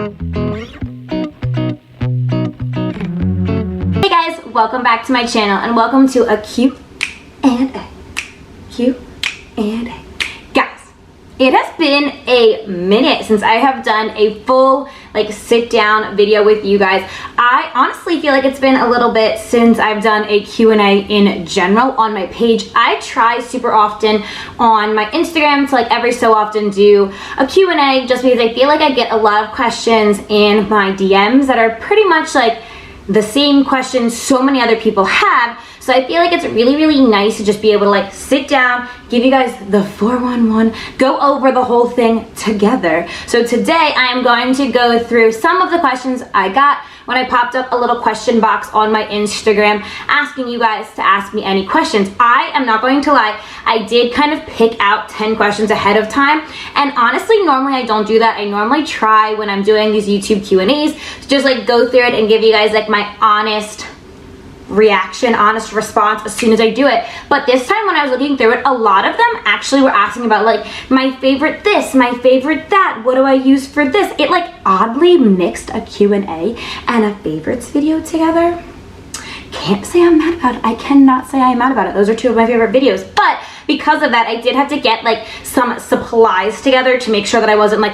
Hey guys, welcome back to my channel and welcome to a Q&A. Guys, it has been a minute since I have done a full sit down video with you guys. I honestly feel like it's been a little bit since I've done a Q&A in general on my page. I try super often on my Instagram to every so often do a Q&A just because I feel like I get a lot of questions in my DMs that are pretty much the same questions so many other people have. So I feel like it's really nice to just be able to sit down, give you guys the 411, go over the whole thing together. So today I am going to go through some of the questions I got when I popped up a little question box on my Instagram asking you guys to ask me any questions. I am not going to lie, I did kind of pick out 10 questions ahead of time, and honestly normally I don't do that. I normally try when I'm doing these YouTube Q&As to just go through it and give you guys my honest reaction, honest response as soon as I do it. But this time when I was looking through it, a lot of them actually were asking about my favorite this, my favorite that, what do I use for this. It oddly mixed a Q&A and a favorites video together. Can't say I'm mad about it. I cannot say I'm mad about it. Those are two of my favorite videos. But because of that, I did have to get some supplies together to make sure that I wasn't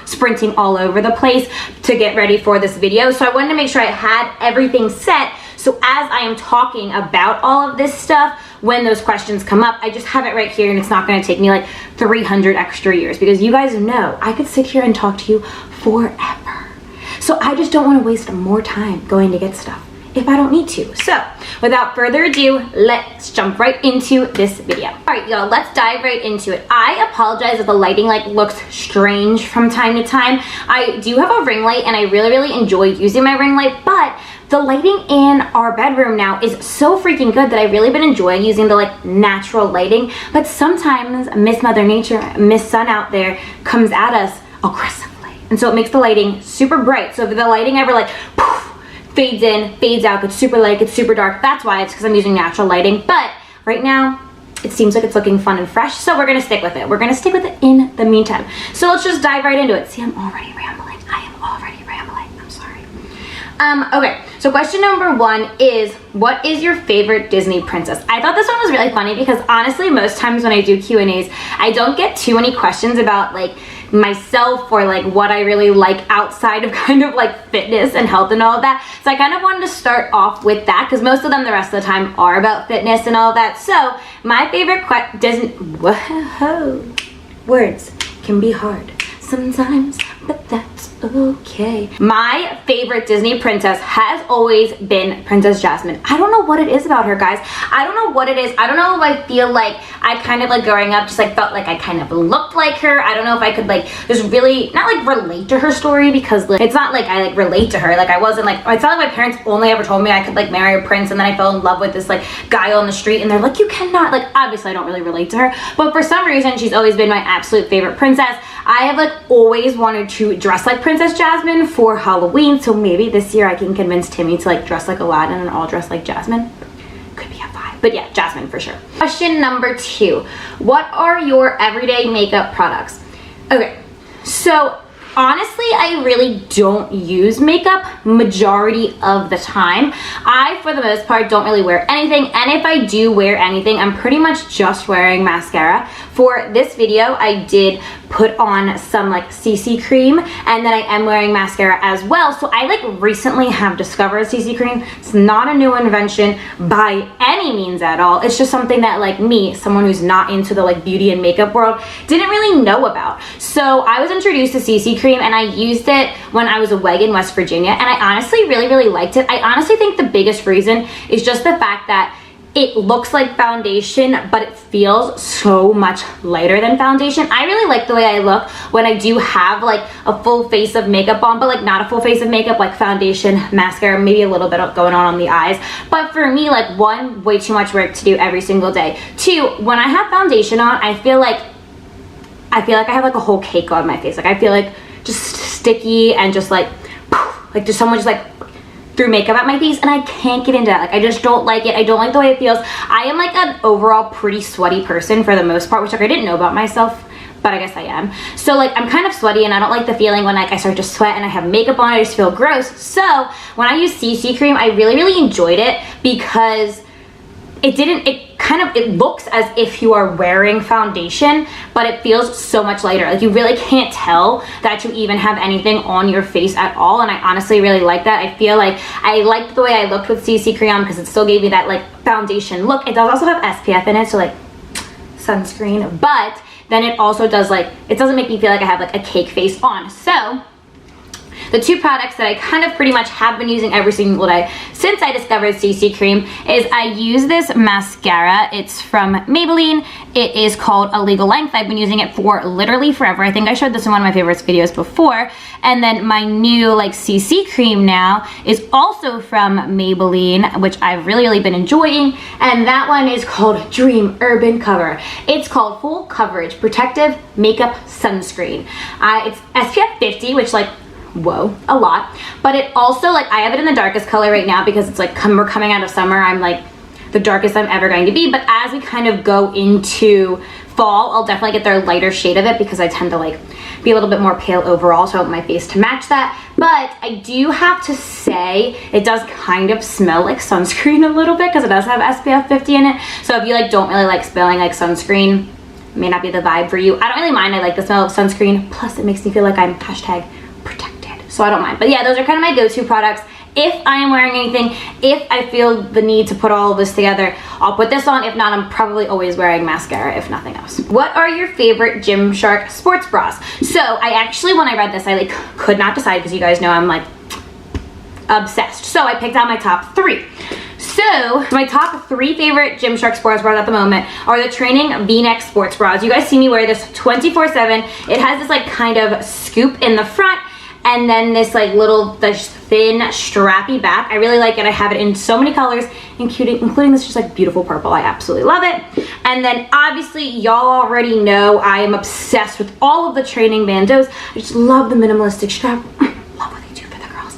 sprinting all over the place to get ready for this video. So I wanted to make sure I had everything set, so as I am talking about all of this stuff, when those questions come up, I just have it right here and it's not going to take me 300 extra years, because you guys know I could sit here and talk to you forever. So I just don't want to waste more time going to get stuff if I don't need to. So without further ado, let's jump right into this video. All right, y'all, let's dive right into it. I apologize if the lighting looks strange from time to time. I do have a ring light and I really enjoy using my ring light, but the lighting in our bedroom now is so freaking good that I've really been enjoying using the natural lighting. But sometimes Miss Mother Nature, Miss Sun out there comes at us aggressively. And so it makes the lighting super bright. So if the lighting ever fades in, fades out, gets super light, gets super dark, that's why. It's because I'm using natural lighting. But right now, it seems like it's looking fun and fresh, so we're gonna stick with it. We're gonna stick with it in the meantime. So let's just dive right into it. See, I'm already rambling. I am already rambling. I'm sorry. Okay, so question number 1 is, what is your favorite Disney princess? I thought this one was really funny because honestly, most times when I do Q&As, I don't get too many questions about myself or what I really like outside of kind of fitness and health and all of that. So I kind of wanted to start off with that because most of them the rest of the time are about fitness and all of that. So my favorite Disney, whoa, words can be hard sometimes, but that's okay. My favorite Disney princess has always been Princess Jasmine. I don't know what it is about her, guys. I don't know what it is. I don't know if I feel like I kind of growing up just felt like I kind of looked like her. I don't know if I could just really not relate to her story, because it's not I relate to her. I wasn't it's not my parents only ever told me I could marry a prince and then I fell in love with this guy on the street and they're you cannot. Obviously I don't really relate to her, but for some reason she's always been my absolute favorite princess. I have always wanted to dress like Princess Jasmine for Halloween, so maybe this year I can convince Timmy to dress like Aladdin and I'll dress like Jasmine. Could be a vibe, but yeah, Jasmine for sure. Question number 2, what are your everyday makeup products? Okay, so honestly, I really don't use makeup majority of the time. I, for the most part, don't really wear anything, and if I do wear anything, I'm pretty much just wearing mascara. For this video, I did put on some CC cream, and then I am wearing mascara as well. So I recently have discovered CC cream. It's not a new invention by any means at all. It's just something that me, someone who's not into the beauty and makeup world, didn't really know about. So I was introduced to CC cream and I used it when I was away in West Virginia, and I honestly really liked it. I honestly think the biggest reason is just the fact that it looks like foundation, but it feels so much lighter than foundation. I really like the way I look when I do have a full face of makeup on, but not a full face of makeup, foundation, mascara, maybe a little bit going on the eyes. But for me, 1, way too much work to do every single day. 2, when I have foundation on, I feel like I have a whole cake on my face. I feel just sticky and just just someone just threw makeup at my face, and I can't get into that. I just don't like it. I don't like the way it feels. I am an overall pretty sweaty person for the most part, which I didn't know about myself but I guess I am. So like I'm kind of sweaty and I don't like the feeling when like I start to sweat and I have makeup on, I just feel gross. So when I use CC cream, I really enjoyed it because it looks as if you are wearing foundation, but it feels so much lighter. Like you really can't tell that you even have anything on your face at all, and I honestly really like that. I feel like I liked the way I looked with CC cream because it still gave me that like foundation look. It does also have SPF in it, so like sunscreen, but then it also does like, it doesn't make me feel like I have like a cake face on. So the two products that I kind of pretty much have been using every single day since I discovered CC cream is I use this mascara. It's from Maybelline. It is called A Legal Length. I've been using it for literally forever. I think I showed this in one of my favorites videos before. And then my new like CC cream now is also from Maybelline, which I've really been enjoying. And that one is called Dream Urban Cover. It's called Full Coverage Protective Makeup Sunscreen. It's SPF 50, which like, whoa, a lot. But it also, like, I have it in the darkest color right now because it's like we're coming out of summer. I'm like the darkest I'm ever going to be. But as we kind of go into fall, I'll definitely get their lighter shade of it because I tend to like be a little bit more pale overall, so I want my face to match that. But I do have to say it does kind of smell like sunscreen a little bit because it does have SPF 50 in it. So if you like don't really like smelling like sunscreen, it may not be the vibe for you. I don't really mind. I like the smell of sunscreen. Plus it makes me feel like I'm # protected. So I don't mind. But yeah, those are kind of my go-to products. If I am wearing anything, if I feel the need to put all of this together, I'll put this on. If not, I'm probably always wearing mascara, if nothing else. What are your favorite Gymshark sports bras? So I actually, when I read this, I like could not decide because you guys know I'm like obsessed. So I picked out my top 3. So my top 3 favorite Gymshark sports bras at the moment are the training V-neck sports bras. You guys see me wear this 24/7. It has this like kind of scoop in the front and then this like little thin strappy back. I really like it. I have it in so many colors, including this just like beautiful purple. I absolutely love it. And then obviously y'all already know I am obsessed with all of the training bandeaus. I just love the minimalistic strap. Love what they do for the girls.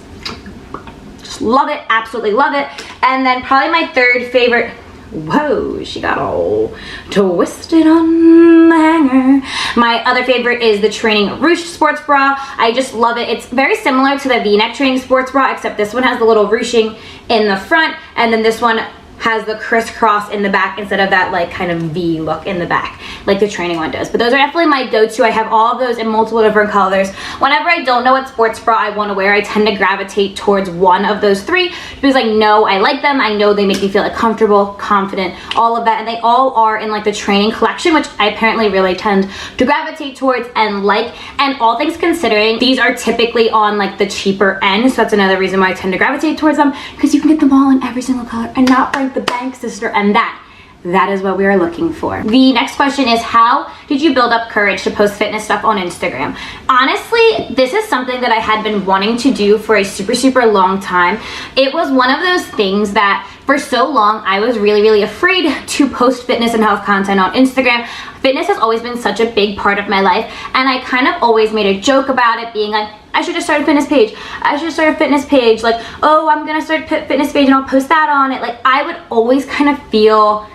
Just love it, absolutely love it. And then probably my 3rd favorite, whoa, she got all twisted on the hanger. My other favorite is the training ruched sports bra. I just love it. It's very similar to the V-neck training sports bra, except this one has the little ruching in the front, and then this one has the crisscross in the back instead of that like kind of V look in the back like the training one does. But those are definitely my go-to. I have all of those in multiple different colors. Whenever I don't know what sports bra I want to wear, I tend to gravitate towards one of those 3 because I know I like them. I know they make me feel like comfortable, confident, all of that, and they all are in like the training collection, which I apparently really tend to gravitate towards and like. And all things considering, these are typically on like the cheaper end, so that's another reason why I tend to gravitate towards them, because you can get them all in every single color and not break the bank, sister. And that is what we are looking for. The next question is, how did you build up courage to post fitness stuff on Instagram? Honestly, this is something that I had been wanting to do for a super long time. It was one of those things that for so long I was really afraid to post fitness and health content on Instagram. Fitness has always been such a big part of my life, and I kind of always made a joke about it, being like, I should just start a fitness page. I should start a fitness page. Like, oh, I'm gonna start a fitness page and I'll post that on it. Like, I would always kind of feel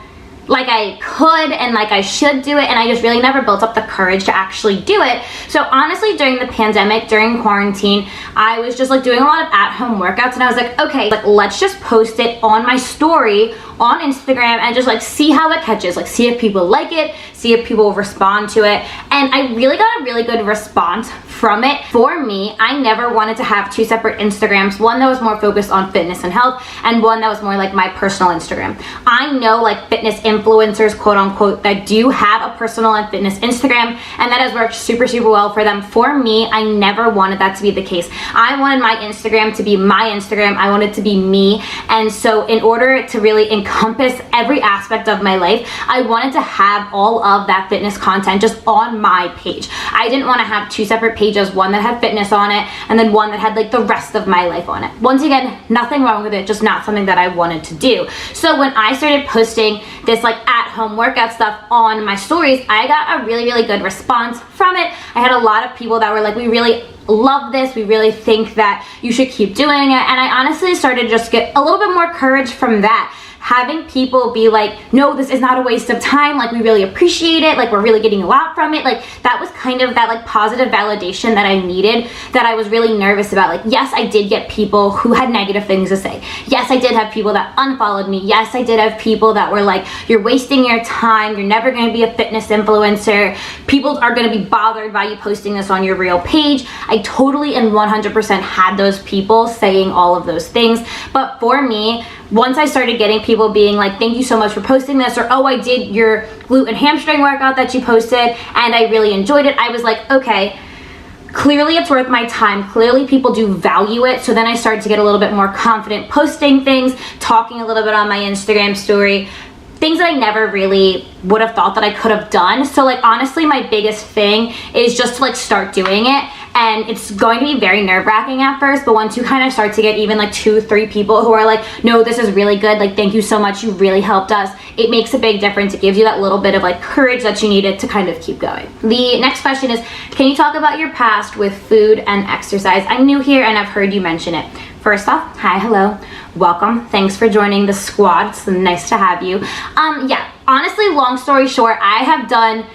like I could and like I should do it, and I just really never built up the courage to actually do it. So honestly, during the pandemic, during quarantine, I was just like doing a lot of at-home workouts, and I was like, okay, like let's just post it on my story on Instagram and just like see how it catches, like see if people like it, see if people respond to it. And I really got a really good response from it. For me, I never wanted to have 2 separate Instagrams, one that was more focused on fitness and health and one that was more like my personal Instagram. I know like fitness influencers, quote unquote, that do have a personal and fitness Instagram, and that has worked super well for them. For me, I never wanted that to be the case. I wanted my Instagram to be my Instagram. I wanted to be me. And so in order to really encompass every aspect of my life, I wanted to have all of that fitness content just on my page. I didn't want to have 2 separate pages, one that had fitness on it and then one that had like the rest of my life on it. Once again, nothing wrong with it, just not something that I wanted to do. So when I started posting this like at-home workout stuff on my stories, I got a really good response from it. I had a lot of people that were like, we really love this, we really think that you should keep doing it. And I honestly started to just get a little bit more courage from that. having people be like, no, this is not a waste of time, like we really appreciate it, like we're really getting a lot from it, like that was kind of that like positive validation that I needed, that I was really nervous about. Like, yes, I did get people who had negative things to say. Yes, I did have people that unfollowed me. Yes, I did have people that were like, you're wasting your time, you're never going to be a fitness influencer, people are going to be bothered by you posting this on your real page. I totally and 100% had those people saying all of those things. But for me, once I started getting people being like, thank you so much for posting this, or oh, I did your glute and hamstring workout that you posted and I really enjoyed it, I was like, okay, clearly it's worth my time. Clearly people do value it. So then I started to get a little bit more confident posting things, talking a little bit on my Instagram story, things that I never really would have thought that I could have done. So like, honestly, my biggest thing is just to like start doing it. And it's going to be very nerve-wracking at first, but once you kind of start to get even like 2-3 people who are like, no, this is really good, like thank you so much, you really helped us, it makes a big difference. It gives you that little bit of like courage that you needed to kind of keep going. The next question is, can you talk about your past with food and exercise? I'm new here and I've heard you mention it. First off, hi, hello, welcome, thanks for joining the squad, it's nice to have you. Yeah, honestly, long story short, I have done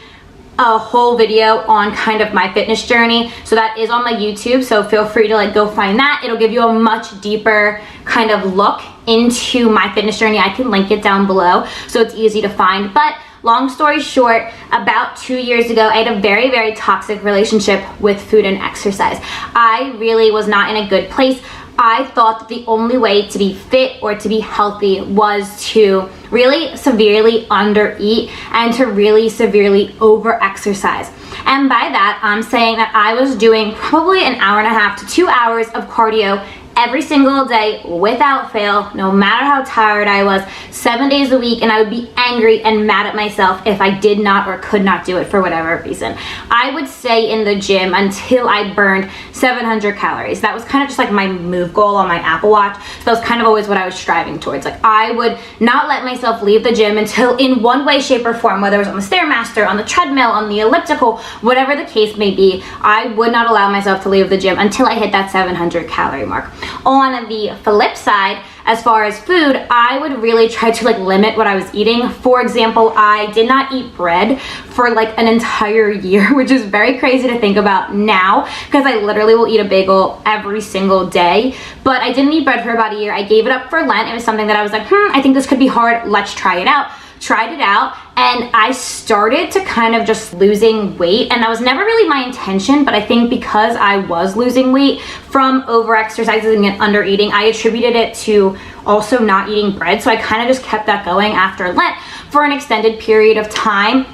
a whole video on kind of my fitness journey, so that is on my YouTube, so feel free to like go find that. It'll give you a much deeper kind of look into my fitness journey. I can link it down below so it's easy to find. But long story short, about 2 years ago, I had a very, very toxic relationship with food and exercise. I really was not in a good place. I thought that the only way to be fit or to be healthy was to really severely undereat and to really severely over-exercise. And by that, I'm saying that I was doing probably an hour and a half to 2 hours of cardio every single day without fail, no matter how tired I was, 7 days a week, and I would be angry and mad at myself if I did not or could not do it for whatever reason. I would stay in the gym until I burned 700 calories. That was kind of just like my move goal on my Apple Watch. So that was kind of always what I was striving towards. Like, I would not let myself leave the gym until in one way, shape, or form, whether it was on the Stairmaster, on the treadmill, on the elliptical, whatever the case may be, I would not allow myself to leave the gym until I hit that 700 calorie mark. On the flip side, as far as food, I would really try to like limit what I was eating. For example, I did not eat bread for like an entire year, which is very crazy to think about now because I literally will eat a bagel every single day. But I didn't eat bread for about a year. I gave it up for Lent. It was something that I was like, I think this could be hard. Let's try it out. Tried it out, and I started to kind of just losing weight, and that was never really my intention, but I think because I was losing weight from over-exercising and under-eating, I attributed it to also not eating bread, so I kind of just kept that going after Lent for an extended period of time,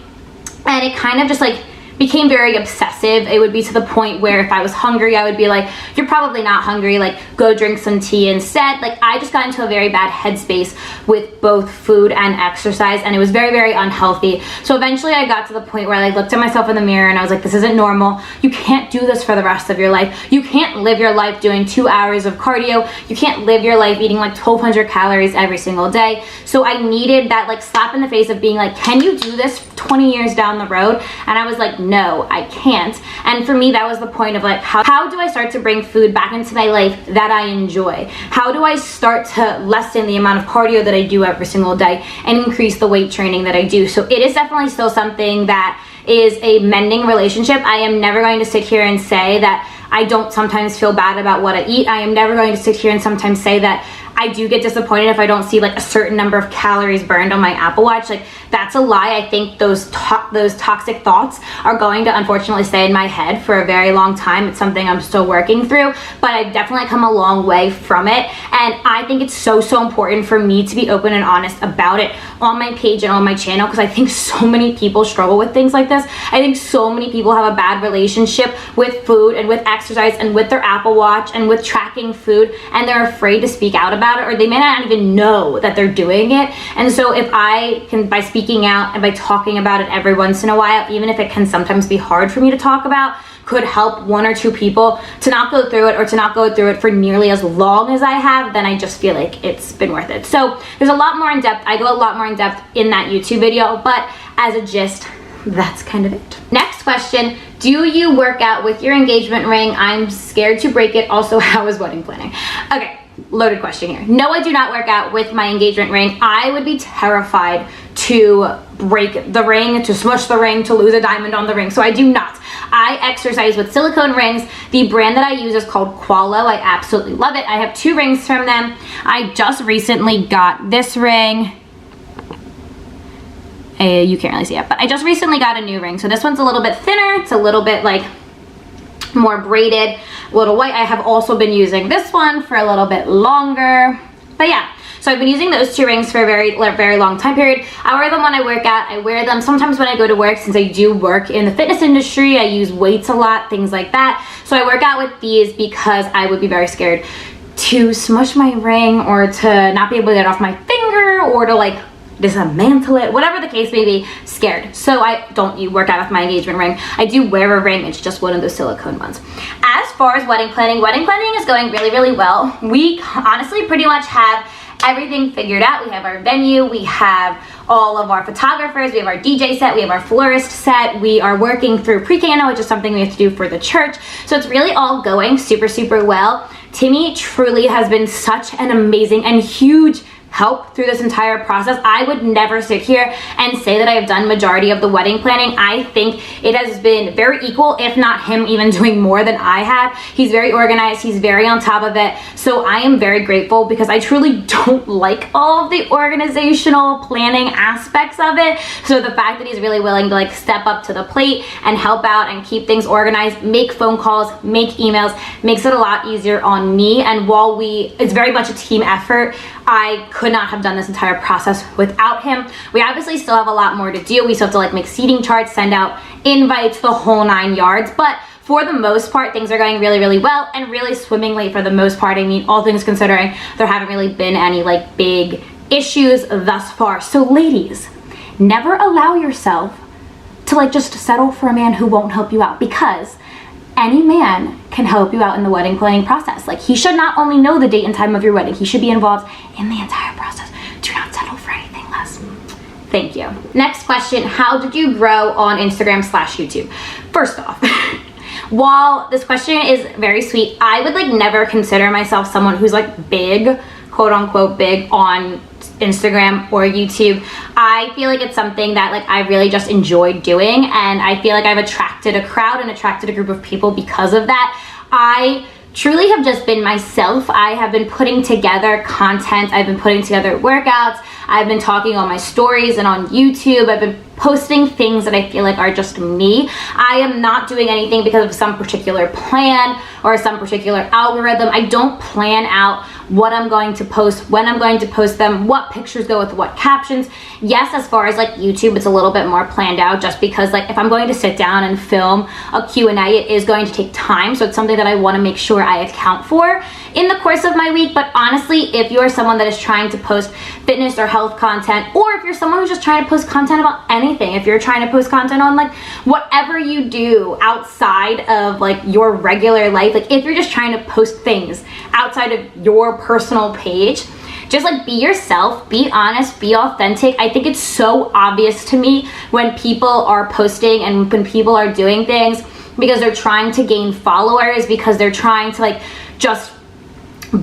and it kind of just like became very obsessive. It would be to the point where if I was hungry, I would be like, you're probably not hungry, like go drink some tea instead. Like, I just got into a very bad headspace with both food and exercise, and it was very, very unhealthy. So eventually I got to the point where I like looked at myself in the mirror and I was like, this isn't normal. You can't do this for the rest of your life. You can't live your life doing 2 hours of cardio. You can't live your life eating like 1,200 calories every single day. So I needed that like slap in the face of being like, can you do this 20 years down the road? And I was like, no, I can't. And for me, that was the point of like, how do I start to bring food back into my life that I enjoy? How do I start to lessen the amount of cardio that I do every single day and increase the weight training that I do? So it is definitely still something that is a mending relationship. I am never going to sit here and say that I don't sometimes feel bad about what I eat. I am never going to sit here and sometimes say that I do get disappointed if I don't see like a certain number of calories burned on my Apple Watch. Like, that's a lie. I think those toxic thoughts are going to unfortunately stay in my head for a very long time. It's something I'm still working through, but I've definitely come a long way from it. And I think it's so, so important for me to be open and honest about it on my page and on my channel, because I think so many people struggle with things like this. I think so many people have a bad relationship with food and with exercise and with their Apple Watch and with tracking food, and they're afraid to speak out about it, or they may not even know that they're doing it. And so if I can, by speaking out and by talking about it every once in a while, even if it can sometimes be hard for me to talk about, could help 1 or 2 people to not go through it, or to not go through it for nearly as long as I have, then I just feel like it's been worth it. So there's a lot more in depth. I go a lot more in depth in that YouTube video, but as a gist, that's kind of it. Next question, do you work out with your engagement ring? I'm scared to break it. Also, how is wedding planning? Okay. loaded question here. No, I do not work out with my engagement ring. I would be terrified to break the ring, to smush the ring, to lose a diamond on the ring. So I do not. I exercise with silicone rings. The brand that I use is called Qualo. I absolutely love it. I have 2 rings from them. I just recently got this ring. You can't really see it, but I just recently got a new ring. So this one's a little bit thinner. It's a little bit like more braided, a little white. I have also been using this one for a little bit longer. But yeah, so I've been using those 2 rings for a very long time period. I wear them when I work out. I wear them sometimes when I go to work, since I do work in the fitness industry. I use weights a lot, things like that. So I work out with these because I would be very scared to smush my ring, or to not be able to get it off my finger, or to like dismantle it, whatever the case may be. Scared. So I don't work out with my engagement ring. I do wear a ring. It's just one of those silicone ones. As far as wedding planning is going really well. We honestly pretty much have everything figured out. We have our venue, we have all of our photographers, we have our DJ set, we have our florist set. We are working through pre-cano, which is something we have to do for the church. So it's really all going super well. Timmy truly has been such an amazing and huge help through this entire process. I would never sit here and say that I have done majority of the wedding planning. I think it has been very equal, if not him even doing more than I have. He's very organized, he's very on top of it. So I am very grateful, because I truly don't like all of the organizational planning aspects of it. So the fact that he's really willing to like step up to the plate and help out and keep things organized, make phone calls, make emails, makes it a lot easier on me. And while it's very much a team effort, I could not have done this entire process without him. We obviously still have a lot more to do. We still have to like make seating charts, send out invites, the whole 9 yards. But for the most part, things are going really well, and really swimmingly for the most part. I mean, all things considering, there haven't really been any like big issues thus far. So ladies, never allow yourself to like just settle for a man who won't help you out, because any man can help you out in the wedding planning process. Like, he should not only know the date and time of your wedding, he should be involved in the entire process. Do not settle for anything less. Thank you. Next question, how did you grow on Instagram/YouTube? First off, while this question is very sweet, I would like never consider myself someone who's like big, quote unquote big, on Instagram or YouTube. I feel like it's something that like I really just enjoy doing, and I feel like I've attracted a crowd and attracted a group of people because of that. I truly have just been myself. I have been putting together content, I've been putting together workouts, I've been talking on my stories and on YouTube, I've been posting things that I feel like are just me. I am not doing anything because of some particular plan or some particular algorithm. I don't plan out what I'm going to post, when I'm going to post them, what pictures go with what captions. Yes, as far as like YouTube, it's a little bit more planned out, just because like if I'm going to sit down and film a Q&A, it is going to take time. So it's something that I want to make sure I account for in the course of my week. But honestly, if you're someone that is trying to post fitness or health content, or if you're someone who's just trying to post content about anything, if you're trying to post content on like whatever you do outside of like your regular life, like if you're just trying to post things outside of your personal page, just like be yourself, be honest, be authentic. I think it's so obvious to me when people are posting and when people are doing things because they're trying to gain followers, because they're trying to like just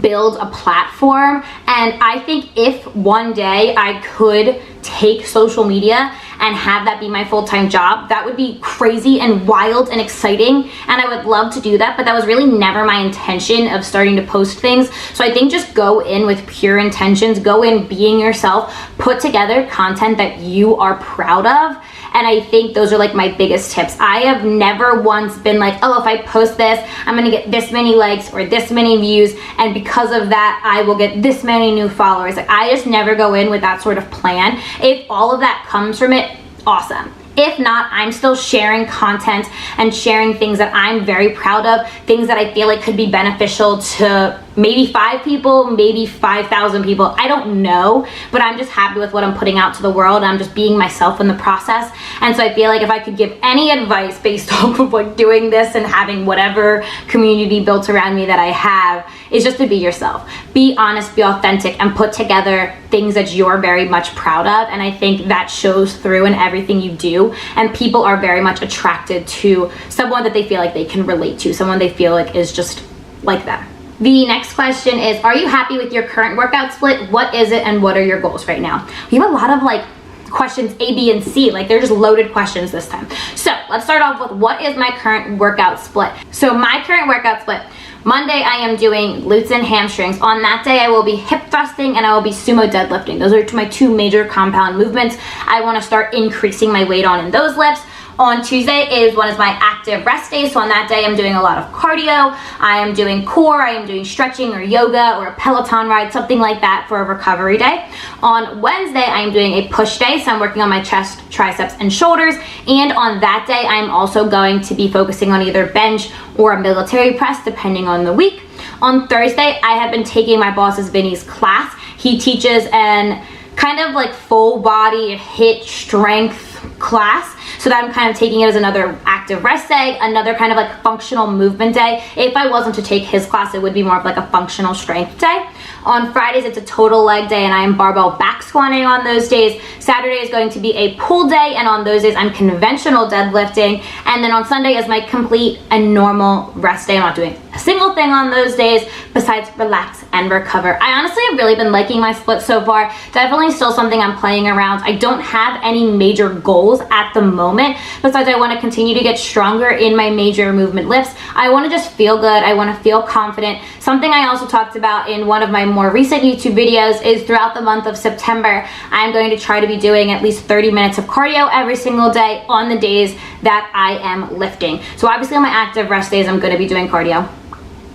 build a platform. And I think if one day I could take social media and have that be my full-time job, that would be crazy and wild and exciting, and I would love to do that. But that was really never my intention of starting to post things. So I think just go in with pure intentions, go in being yourself, put together content that you are proud of. And I think those are like my biggest tips. I have never once been like, oh, if I post this, I'm gonna get this many likes or this many views, and because of that, I will get this many new followers. Like, I just never go in with that sort of plan. If all of that comes from it, awesome. If not, I'm still sharing content and sharing things that I'm very proud of, things that I feel like could be beneficial to maybe 5 people, maybe 5,000 people. I don't know, but I'm just happy with what I'm putting out to the world. I'm just being myself in the process. And so I feel like if I could give any advice based off of like doing this and having whatever community built around me that I have, is just to be yourself. Be honest, be authentic, and put together things that you're very much proud of. And I think that shows through in everything you do. And people are very much attracted to someone that they feel like they can relate to, someone they feel like is just like them. The next question is, are you happy with your current workout split? What is it and what are your goals right now? We have a lot of like questions A, B, and C. Like they're just loaded questions this time. So let's start off with what is my current workout split? So my current workout split, Monday I am doing glutes and hamstrings. On that day I will be hip thrusting and I will be sumo deadlifting. Those are my two major compound movements. I want to start increasing my weight on in those lifts. On Tuesday is one of my active rest days, so on that day I'm doing a lot of cardio. I am doing core, I am doing stretching or yoga or a Peloton ride, something like that for a recovery day. On Wednesday I am doing a push day, so I'm working on my chest, triceps, and shoulders. And on that day I'm also going to be focusing on either bench or a military press depending on the week. On Thursday I have been taking my boss's Vinny's class. He teaches an kind of like full body HIIT strength class, so that I'm kind of taking it as another active rest day, another kind of like functional movement day. If I wasn't to take his class, it would be more of like a functional strength day. On Fridays it's a total leg day and I am barbell back squatting on those days. Saturday is going to be a pull day and on those days I'm conventional deadlifting. And then on Sunday is my complete and normal rest day. I'm not doing a single thing on those days besides relax and recover. I honestly have really been liking my split so far. Definitely still something I'm playing around. I don't have any major goals at the moment, besides I want to continue to get stronger in my major movement lifts. I want to just feel good. I want to feel confident. Something I also talked about in one of my more recent YouTube videos is throughout the month of September, I'm going to try to be doing at least 30 minutes of cardio every single day on the days that I am lifting. So obviously on my active rest days, I'm going to be doing cardio.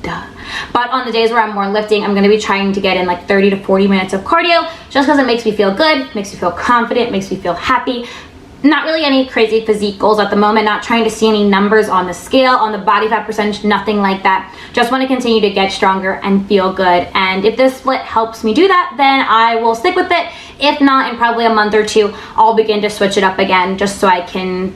Duh. But on the days where I'm more lifting, I'm going to be trying to get in like 30 to 40 minutes of cardio just because it makes me feel good, makes me feel confident, makes me feel happy. Not really any crazy physique goals at the moment, not trying to see any numbers on the scale, on the body fat percentage, nothing like that. Just want to continue to get stronger and feel good. And if this split helps me do that, then I will stick with it. If not, in probably a month or two, I'll begin to switch it up again just so I can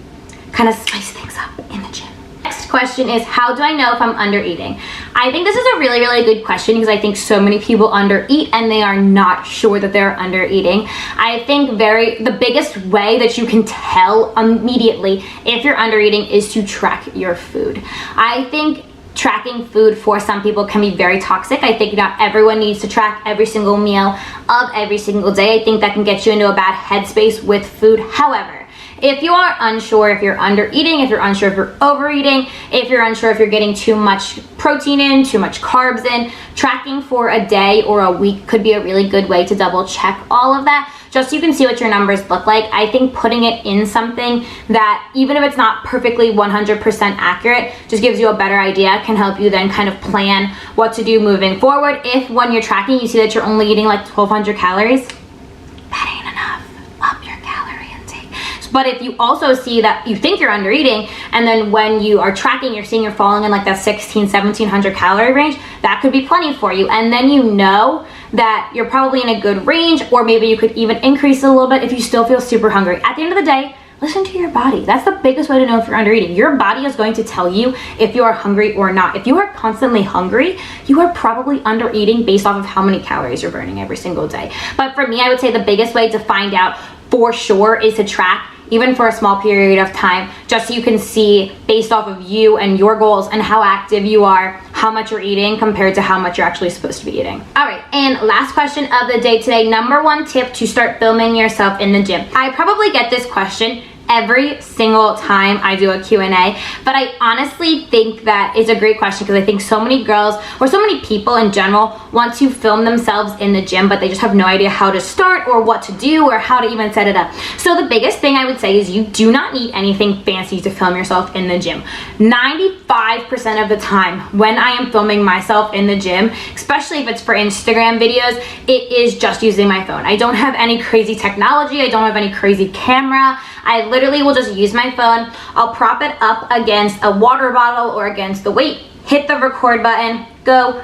kind of spice things up in the gym. Next question is, how do I know if I'm under eating? I think this is a really, really good question because I think so many people under eat and they are not sure that they're under eating. I think the biggest way that you can tell immediately if you're under eating is to track your food. I think tracking food for some people can be very toxic. I think not everyone needs to track every single meal of every single day. I think that can get you into a bad headspace with food. However, if you are unsure if you're under eating, if you're unsure if you're overeating, if you're unsure if you're getting too much protein in, too much carbs in, tracking for a day or a week could be a really good way to double check all of that, just so you can see what your numbers look like. I think putting it in something that, even if it's not perfectly 100% accurate, just gives you a better idea, can help you then kind of plan what to do moving forward. If when you're tracking, you see that you're only eating like 1,200 calories, that ain't enough. Up your calorie intake. But if you also see that you think you're under eating, and then when you are tracking, you're seeing you're falling in like that 1,700 calorie range, that could be plenty for you. And then you know that you're probably in a good range, or maybe you could even increase it a little bit if you still feel super hungry. At the end of the day, listen to your body. That's the biggest way to know if you're under eating. Your body is going to tell you if you are hungry or not. If you are constantly hungry, you are probably under eating based off of how many calories you're burning every single day. But for me, I would say the biggest way to find out for sure is to track, even for a small period of time, just so you can see based off of you and your goals and how active you are, how much you're eating compared to how much you're actually supposed to be eating. All right, and last question of the day today, number one tip to start filming yourself in the gym. I probably get this question every single time I do a Q&A, but I honestly think that it's a great question because I think so many girls, or so many people in general, want to film themselves in the gym, but they just have no idea how to start or what to do or how to even set it up. So the biggest thing I would say is you do not need anything fancy to film yourself in the gym. 95% of the time when I am filming myself in the gym, especially if it's for Instagram videos, it is just using my phone. I don't have any crazy technology. I don't have any crazy camera. I literally will just use my phone. I'll prop it up against a water bottle or against the weight, hit the record button, go,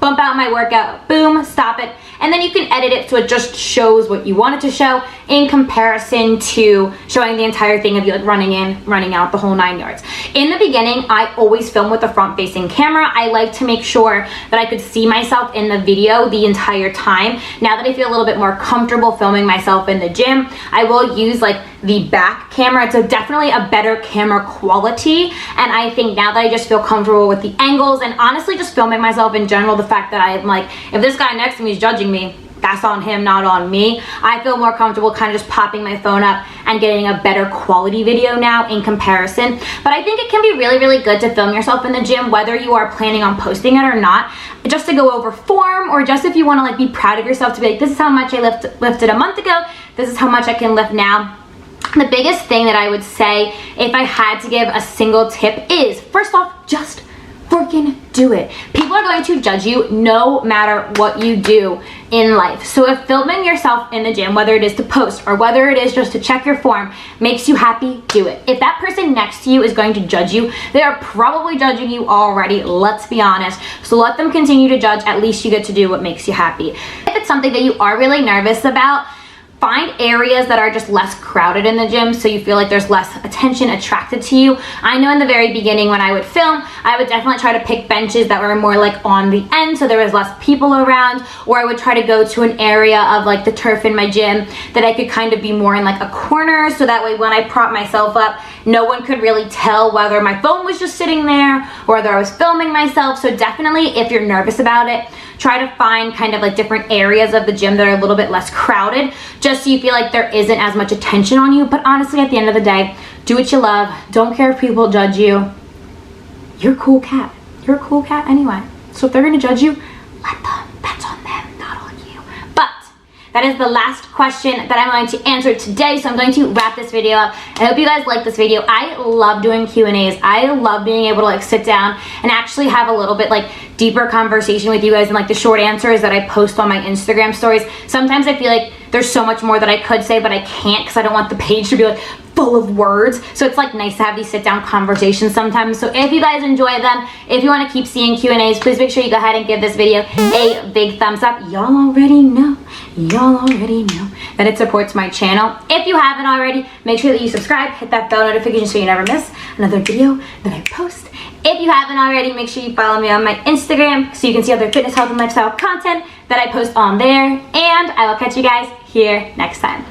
bump out my workout, boom, stop it. And then you can edit it so it just shows what you want it to show in comparison to showing the entire thing of you like running in, running out, the whole 9 yards. In the beginning, I always film with a front-facing camera. I like to make sure that I could see myself in the video the entire time. Now that I feel a little bit more comfortable filming myself in the gym, I will use like the back camera. It's definitely a better camera quality, and I think now that I just feel comfortable with the angles and honestly just filming myself in general, the fact that I'm like, if this guy next to me is judging me, that's on him, not on me. I feel more comfortable kind of just popping my phone up and getting a better quality video now in comparison. But I think it can be really, really good to film yourself in the gym, whether you are planning on posting it or not, just to go over form, or just if you want to like be proud of yourself to be like, this is how much I lifted a month ago, this is how much I can lift now. The biggest thing that I would say, if I had to give a single tip, is first off, just freaking do it. People are going to judge you no matter what you do in life. So if filming yourself in the gym, whether it is to post or whether it is just to check your form, makes you happy, do it. If that person next to you is going to judge you, they are probably judging you already, let's be honest. So let them continue to judge. At least you get to do what makes you happy. If it's something that you are really nervous about, find areas that are just less crowded in the gym so you feel like there's less attention attracted to you. I know in the very beginning when I would film, I would definitely try to pick benches that were more like on the end so there was less people around, or I would try to go to an area of like the turf in my gym that I could kind of be more in like a corner, so that way when I prop myself up, no one could really tell whether my phone was just sitting there or whether I was filming myself. So definitely, if you're nervous about it, try to find kind of like different areas of the gym that are a little bit less crowded, just so you feel like there isn't as much attention on you. But honestly, at the end of the day, do what you love. Don't care if people judge you. You're a cool cat. You're a cool cat anyway. So if they're gonna judge you, let them. That's on them, not on you. But that is the last question that I'm going to answer today, so I'm going to wrap this video up. I hope you guys like this video. I love doing Q&As. I love being able to like sit down and actually have a little bit like deeper conversation with you guys, and like the short answers that I post on my Instagram stories. Sometimes I feel like there's so much more that I could say, but I can't because I don't want the page to be like full of words. So it's like nice to have these sit down conversations sometimes. So if you guys enjoy them, if you want to keep seeing Q&As, please make sure you go ahead and give this video a big thumbs up. Y'all already know that it supports my channel. If you haven't already, make sure that you subscribe, hit that bell notification so you never miss another video that I post. If you haven't already, make sure you follow me on my Instagram so you can see other fitness, health, and lifestyle content that I post on there. And I will catch you guys here next time.